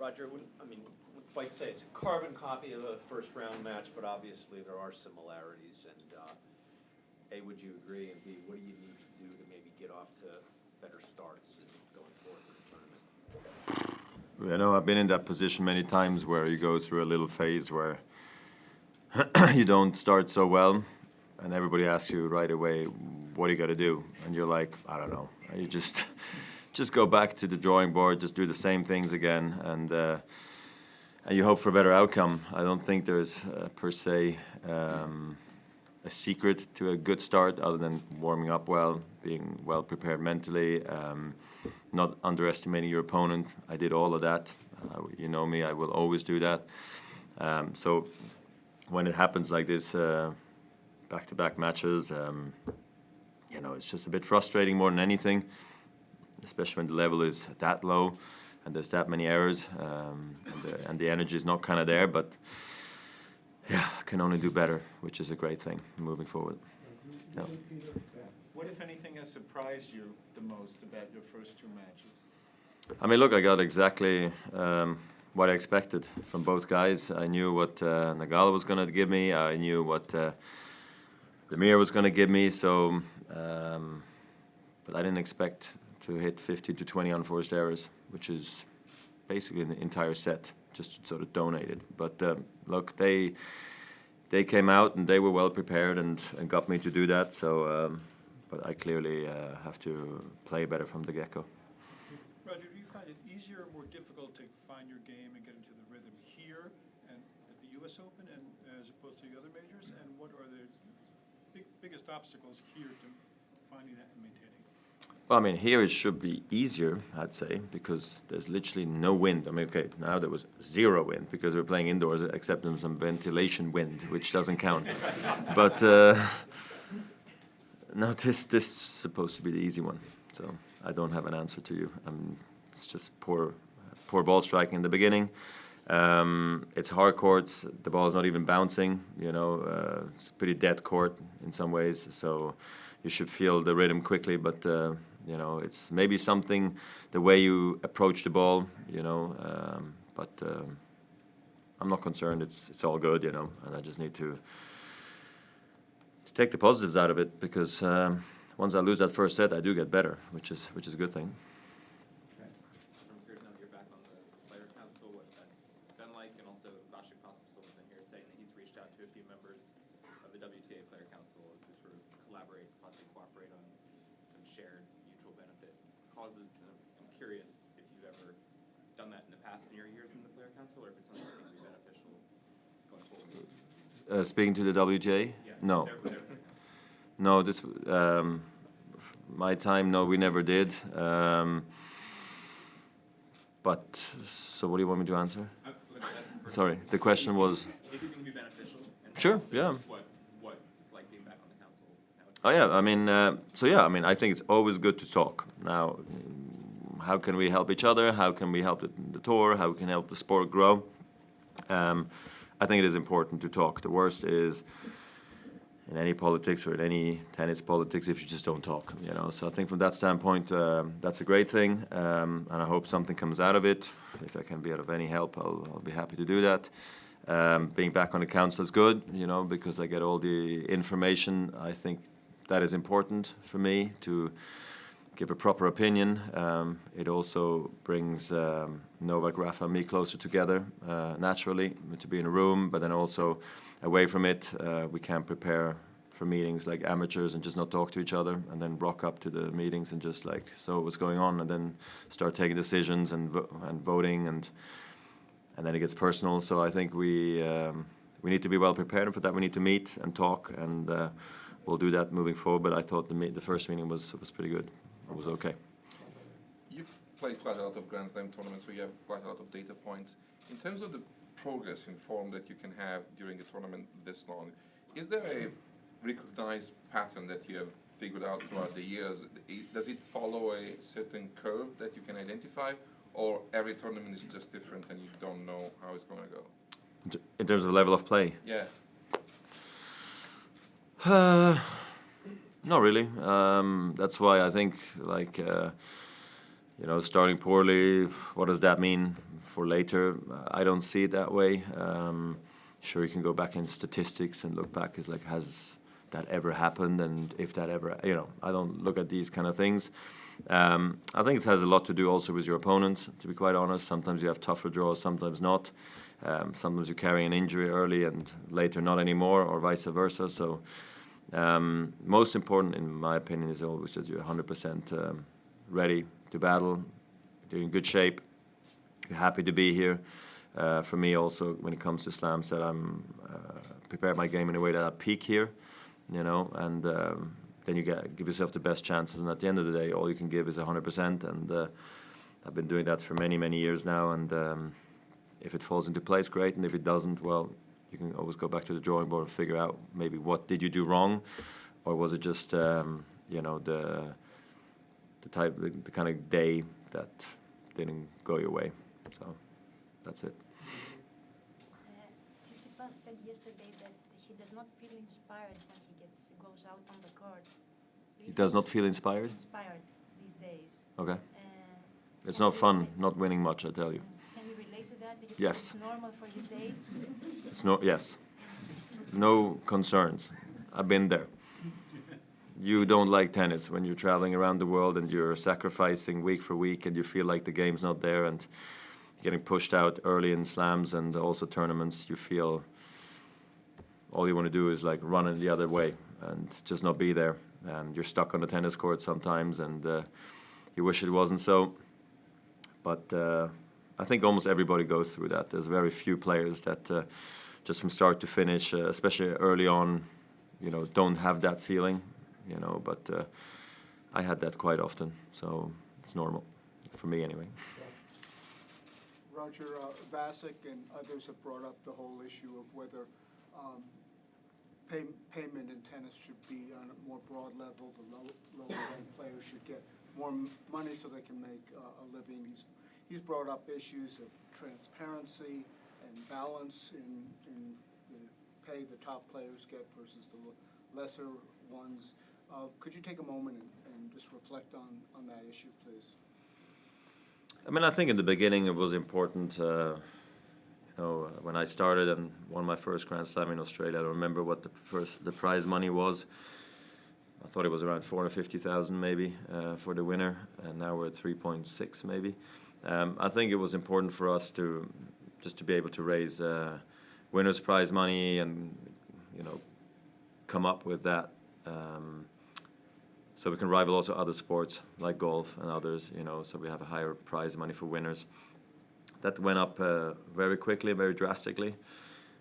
Roger, I mean, wouldn't quite say it's a carbon copy of a first round match, but obviously there are similarities. And A, would you agree? And B, what do you need to do to maybe get off to better starts and going forward for the tournament? You know, I've been in that position many times where you go through a little phase where you don't start so well, and everybody asks you right away, what do you got to do? And you're like, I don't know. You just go back to the drawing board, just do the same things again, and you hope for a better outcome. I don't think there's per se a secret to a good start other than warming up well, being well prepared mentally, not underestimating your opponent. I did all of that. You know me, I will always do that. So when it happens like this, back-to-back matches, you know, it's just a bit frustrating more than anything, especially when the level is that low and there's that many errors, and the energy is not kind of there. But yeah, I can only do better, which is a great thing moving forward. Yeah. What, if anything, has surprised you the most about your first two matches? I mean, look, I got exactly what I expected from both guys. I knew what Nagala was going to give me. I knew what Damir was going to give me. So, but I didn't expect to hit 50 to 20 unforced errors, which is basically the entire set, just sort of donated. But look, they came out and they were well prepared and got me to do that. So, but I clearly have to play better from the get-go. Roger, do you find it easier or more difficult to find your game and get into the rhythm here and at the U.S. Open and as opposed to the other majors? And what are the biggest obstacles here to finding that and maintaining? Well, I mean, here it should be easier, I'd say, because there's literally no wind. I mean, okay, now there was zero wind because we're playing indoors, except in some ventilation wind, which doesn't count. But no, this is supposed to be the easy one. So I don't have an answer to you. It's just poor ball striking in the beginning. It's hard courts. The ball is not even bouncing. You know, it's pretty dead court in some ways. So you should feel the rhythm quickly. But you know, it's maybe something the way you approach the ball. You know, but I'm not concerned. It's all good. You know, and I just need to take the positives out of it because once I lose that first set, I do get better, which is a good thing. I'm curious now that you're back on the Player Council, what that's been like, and also Vasek Pospisil was in here saying that he's reached out to a few members of the WTA Player Council to sort of collaborate, possibly cooperate on some shared mutual benefit causes. And I'm curious if you've ever done that in the past in your years in the Player Council, or if it's something that would be beneficial going forward. Speaking to the WTA? Yeah, No. they're No, this my time. No, we never did. But so, what do you want me to answer? Sorry, the question was. If you think it would be beneficial. And Sure. also Yeah. just what it's like being back on the council. Oh yeah. I mean, so yeah. I mean, I think it's always good to talk. Now, how can we help each other? How can we help the tour? How can we help the sport grow? I think it is important to talk. The worst is in any politics or in any tennis politics if you just don't talk, you know. So I think from that standpoint, that's a great thing, and I hope something comes out of it. If I can be of any help, I'll be happy to do that. Being back on the council is good, you know, because I get all the information. I think that is important for me to give a proper opinion. It also brings Novak, Rafa, and me closer together naturally to be in a room, but then also away from it, we can prepare for meetings like amateurs and just not talk to each other, and then rock up to the meetings and just like, so what's going on, and then start taking decisions and voting, and then it gets personal. So I think we need to be well prepared, and for that we need to meet and talk, and we'll do that moving forward. But I thought the first meeting was pretty good. It was okay. You've played quite a lot of Grand Slam tournaments, so you have quite a lot of data points. In terms of the progress in form that you can have during a tournament this long, is there a recognized pattern that you have figured out throughout the years? Does it follow a certain curve that you can identify, or every tournament is just different and you don't know how it's going to go? In terms of level of play? Yeah. Not really. That's why I think, like, starting poorly, what does that mean for later? I don't see it that way. Sure, you can go back in statistics and look back. It's like, has that ever happened? And if that ever, I don't look at these kind of things. I think it has a lot to do also with your opponents, to be quite honest. Sometimes you have tougher draws, sometimes not. Sometimes you carry an injury early and later not anymore, or vice versa. So most important, in my opinion, is always that you're 100% ready to battle, you're in good shape, you're happy to be here. For me also, when it comes to slams, that I'm prepare my game in a way that I peak here, and then you give yourself the best chances. And at the end of the day, all you can give is 100%. And I've been doing that for many, many years now. And if it falls into place, great. And if it doesn't, well, you can always go back to the drawing board and figure out maybe what did you do wrong, or was it just the kind of day that didn't go your way. So that's it. Tsitsipas said yesterday that he does not feel inspired when he goes out on the court. He does not feel inspired? Inspired these days. Okay. It's not fun not winning much, I tell you. Can you relate to that? Do you Yes. think it's normal for his age? Yes. No concerns. I've been there. You don't like tennis when you're traveling around the world and you're sacrificing week for week and you feel like the game's not there and getting pushed out early in slams and also tournaments. You feel all you want to do is like run in the other way and just not be there. And you're stuck on the tennis court sometimes and you wish it wasn't so. But I think almost everybody goes through that. There's very few players that just from start to finish, especially early on, don't have that feeling. But I had that quite often, so it's normal, for me anyway. Roger, Vasek and others have brought up the whole issue of whether payment in tennis should be on a more broad level. The lower-ranked players should get more money so they can make a living. He's brought up issues of transparency and balance in the pay the top players get versus the lesser ones. Could you take a moment and just reflect on that issue, please? I mean, I think in the beginning it was important, when I started and won my first Grand Slam in Australia, I don't remember what the prize money was. I thought it was around 450,000 maybe for the winner, and now we're at 3.6 maybe. I think it was important for us to be able to raise winner's prize money and, come up with that. So we can rival also other sports like golf and others, so we have a higher prize money for winners. That went up very quickly, very drastically,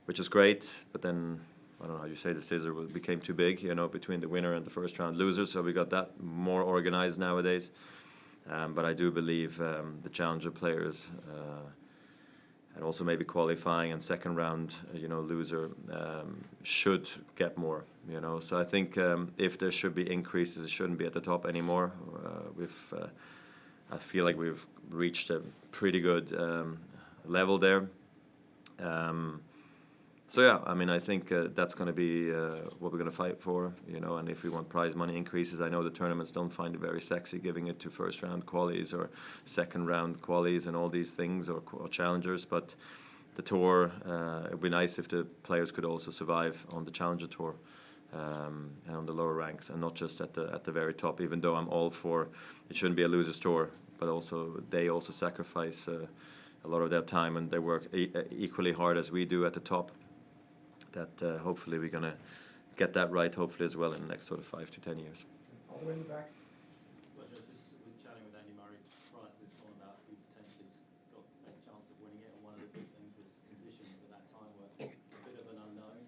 which is great. But then, I don't know how you say, the scissor became too big, between the winner and the first round loser. So we got that more organized nowadays. But I do believe the challenger players and also maybe qualifying and second round, loser should get more, So I think if there should be increases, it shouldn't be at the top anymore. I feel like we've reached a pretty good level there. So yeah, I mean, I think that's going to be what we're going to fight for, and if we want prize money increases, I know the tournaments don't find it very sexy giving it to first round qualies or second round qualies and all these things or challengers, but the tour, it would be nice if the players could also survive on the challenger tour and on the lower ranks and not just at the very top, even though I'm all for it shouldn't be a loser's tour, but also they also sacrifice a lot of their time and they work equally hard as we do at the top. That hopefully we're going to get that right, hopefully as well in the next sort of 5 to 10 years. All the way in the back. Pleasure. Just was chatting with Andy Murray prior to this one about who potentially has got the best chance of winning it, and one of the big things was conditions at that time were a bit of an unknown.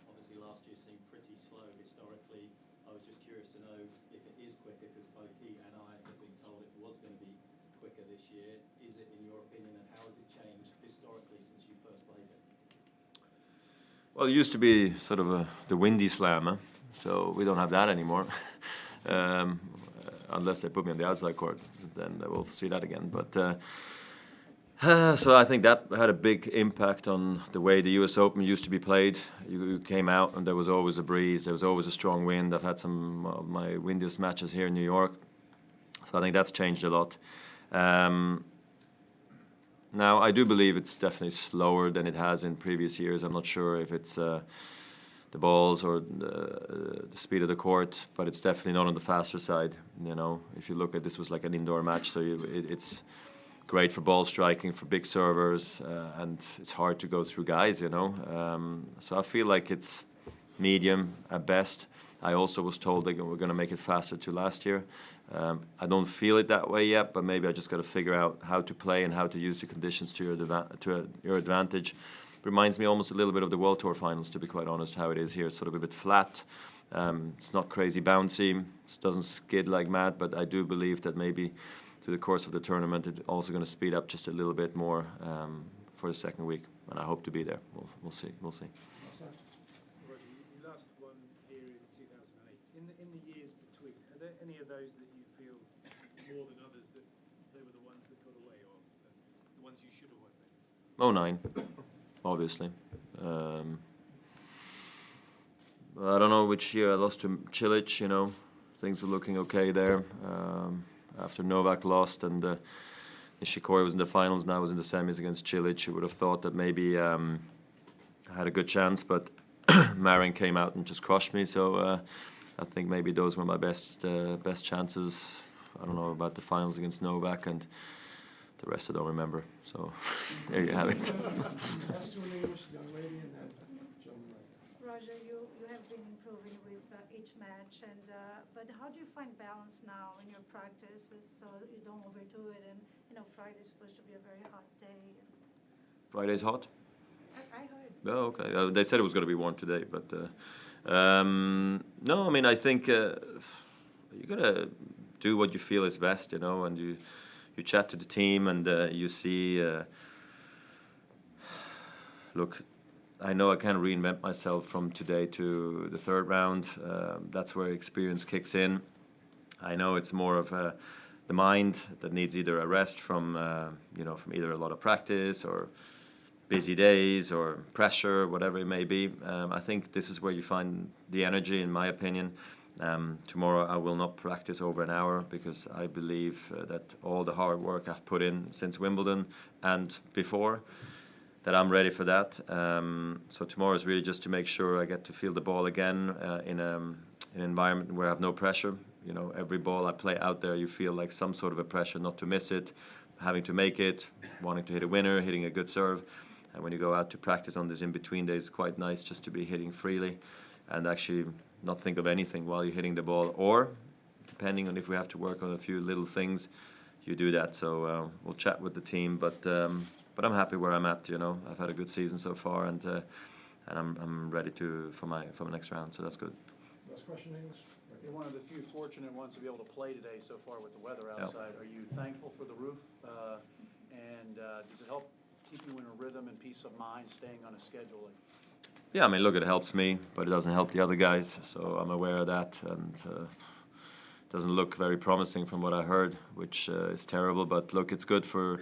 Obviously last year seemed pretty slow historically. I was just curious to know if it is quicker, because both he and I have been told it was going to be quicker this year. Is it, in your opinion, and how has it changed historically since you first played it? Well, it used to be sort of the windy slam, so we don't have that anymore. Unless they put me on the outside court, then we'll see that again. But so I think that had a big impact on the way the US Open used to be played. You came out and there was always a breeze, there was always a strong wind. I've had some of my windiest matches here in New York, so I think that's changed a lot. Now, I do believe it's definitely slower than it has in previous years. I'm not sure if it's the balls or the speed of the court, but it's definitely not on the faster side. You know, if you look at this was like an indoor match, so it's great for ball striking, for big servers, and it's hard to go through guys, you know. So I feel like it's medium at best. I also was told that we're going to make it faster to last year. I don't feel it that way yet, but maybe I just got to figure out how to play and how to use the conditions to your advantage. Reminds me almost a little bit of the World Tour finals, to be quite honest, how it is here. It's sort of a bit flat. It's not crazy bouncy. It doesn't skid like mad, but I do believe that maybe through the course of the tournament, it's also going to speed up just a little bit more for the second week, and I hope to be there. We'll see. Roger, you last won here in 2008. In the years between, are there any of those that you feel more than others that they were the ones that got away, or the ones you should have won? 09, obviously. I don't know which year I lost to Cilic, you know. Things were looking okay there. After Novak lost and Nishikori was in the finals, now was in the semis against Cilic, you would have thought that maybe I had a good chance, but Marin came out and just crushed me. So I think maybe those were my best chances. I don't know about the finals against Novak, and the rest I don't remember. So there you have it. Roger, you have been improving with each match, and but how do you find balance now in your practices so you don't overdo it? And you know, Friday's supposed to be a very hot day. Friday's hot? I heard. Oh, okay. They said it was going to be warm today, but no, I mean, I think you got to do what you feel is best, you know, and you chat to the team and you see, look, I know I can't reinvent myself from today to the third round. That's where experience kicks in. I know it's more of the mind that needs either a rest from, you know, from either a lot of practice or busy days or pressure, whatever it may be. I think this is where you find the energy, in my opinion. Tomorrow I will not practice over an hour because I believe that all the hard work I've put in since Wimbledon and before, that I'm ready for that. So tomorrow is really just to make sure I get to feel the ball again in an environment where I have no pressure. You know, every ball I play out there, you feel like some sort of a pressure not to miss it, having to make it, wanting to hit a winner, hitting a good serve. And when you go out to practice on this in-between days, it's quite nice just to be hitting freely and actually not think of anything while you're hitting the ball. Or, depending on if we have to work on a few little things, you do that. So we'll chat with the team, but I'm happy where I'm at. You know, I've had a good season so far, and I'm ready for my next round. So that's good. Last question, English. You're one of the few fortunate ones to be able to play today so far with the weather outside. Are you thankful for the roof? And does it help keep you in a rhythm and peace of mind, staying on a schedule? Yeah, I mean, look, it helps me, but it doesn't help the other guys. So I'm aware of that, and it doesn't look very promising from what I heard, which is terrible. But look, it's good for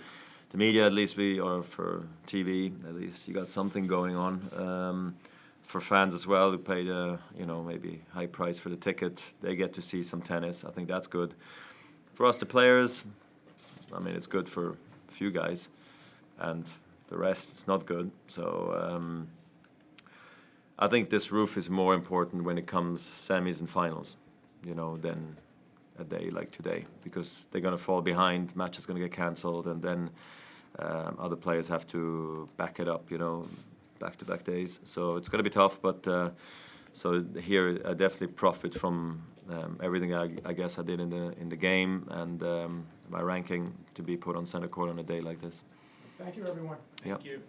the media, at least or for TV, at least you got something going on. For fans as well, who paid you know, maybe high price for the ticket, they get to see some tennis. I think that's good. For us, the players, I mean, it's good for a few guys, and the rest, it's not good. So I think this roof is more important when it comes semis and finals, you know, than a day like today, because they're going to fall behind, match is going to get cancelled, and then other players have to back it up, you know, back-to-back days. So it's going to be tough, but so here I definitely profit from everything I guess I did in the game, and my ranking to be put on center court on a day like this. Thank you, everyone. Thank you.